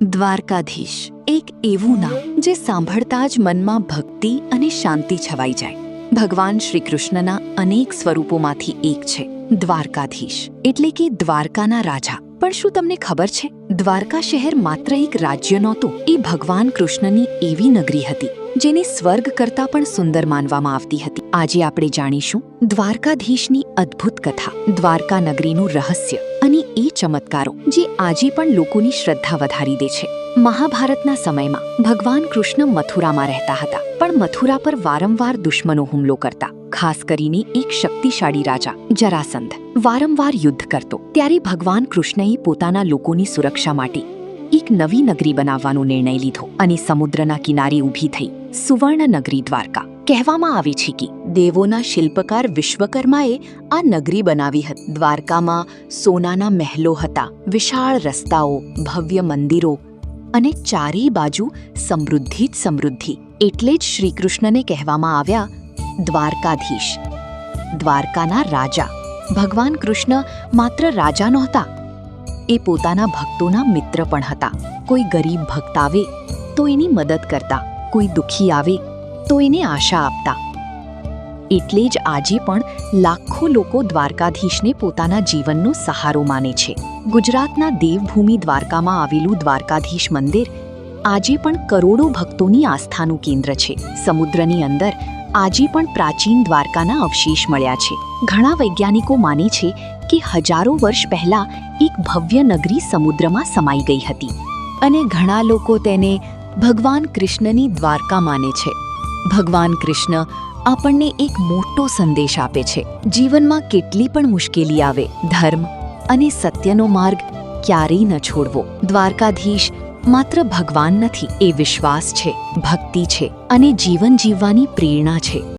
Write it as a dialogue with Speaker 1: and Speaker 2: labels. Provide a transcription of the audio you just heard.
Speaker 1: દ્વારકાધીશ એક એવું નામ જે સાંભળતા જ મનમાં ભક્તિ અને શાંતિ છવાઈ જાય। ભગવાન શ્રી કૃષ્ણના અનેક સ્વરૂપોમાંથી એક છે દ્વારકાધીશ, એટલે કે દ્વારકાના રાજા। પણ શું તમને ખબર છે, દ્વારકા શહેર માત્ર એક રાજ્ય નહોતું, એ ભગવાન કૃષ્ણની એવી નગરી હતી જેને સ્વર્ગ કરતાં પણ સુંદર માનવામાં આવતી હતી। આજે આપણે જાણીશું દ્વારકાધીશની અદ્ભુત કથા, દ્વારકા નગરીનું રહસ્ય અને એ ચમત્કારો જે આજે પણ લોકોની શ્રદ્ધા વધારી દે છે। મહાભારતના સમયમાં ભગવાન કૃષ્ણ મથુરામાં રહેતા હતા, પણ મથુરા પર વારંવાર દુશ્મનો હુમલો કરતા। ખાસ કરીને એક શક્તિશાળી રાજા જરાસંધ વારંવાર યુદ્ધ કરતો। ત્યારે ભગવાન કૃષ્ણએ પોતાના લોકોની સુરક્ષા માટે એક નવી નગરી બનાવવાનો નિર્ણય લીધો અને સમુદ્રના કિનારે ઊભી થઈ સુવર્ણ નગરી દ્વારકા। કહેવામાં આવે છે કે દેવોના શિલ્પકાર વિશ્વકર્માએ આ નગરી બનાવી હતી। દ્વારકામાં સોનાના મહેલો હતા, વિશાળ રસ્તાઓ, ભવ્ય મંદિરો અને ચારેય બાજુ સમૃદ્ધિ જ સમૃદ્ધિ। એટલે જ શ્રી કૃષ્ણને કહેવામાં આવ્યા દ્વારકાધીશ, દ્વારકાના રાજા। ભગવાન કૃષ્ણ માત્ર રાજા નહોતા, એ પોતાના ભક્તોના મિત્ર પણ હતા। કોઈ ગરીબ ભક્ત આવે તો એની મદદ કરતા, કોઈ દુઃખી આવે તો એને આશા આપતા। એટલે જ આજે પણ લાખો લોકો દ્વારકાધીશને પોતાના જીવનનો સહારો માને છે। ગુજરાતના દેવભૂમિ દ્વારકામાં આવેલું દ્વારકાધીશ મંદિર આજે પણ કરોડો ભક્તોની આસ્થાનું કેન્દ્ર છે। સમુદ્રની અંદર આજે પણ પ્રાચીન દ્વારકાના અવશેષ મળ્યા છે। ઘણા વૈજ્ઞાનિકો માને છે કે હજારો વર્ષ પહેલા એક ભવ્ય નગરી સમુદ્રમાં સમાઈ ગઈ હતી અને ઘણા લોકો તેને ભગવાન કૃષ્ણની દ્વારકા માને છે। ભગવાન કૃષ્ણ આપણને એક મોટો સંદેશ આપે છે, જીવનમાં કેટલી પણ મુશ્કેલી આવે, ધર્મ અને સત્યનો માર્ગ ક્યારેય ન છોડવો। દ્વારકાધીશ માત્ર ભગવાન નથી, એ વિશ્વાસ છે, ભક્તિ છે અને જીવન જીવવાની પ્રેરણા છે।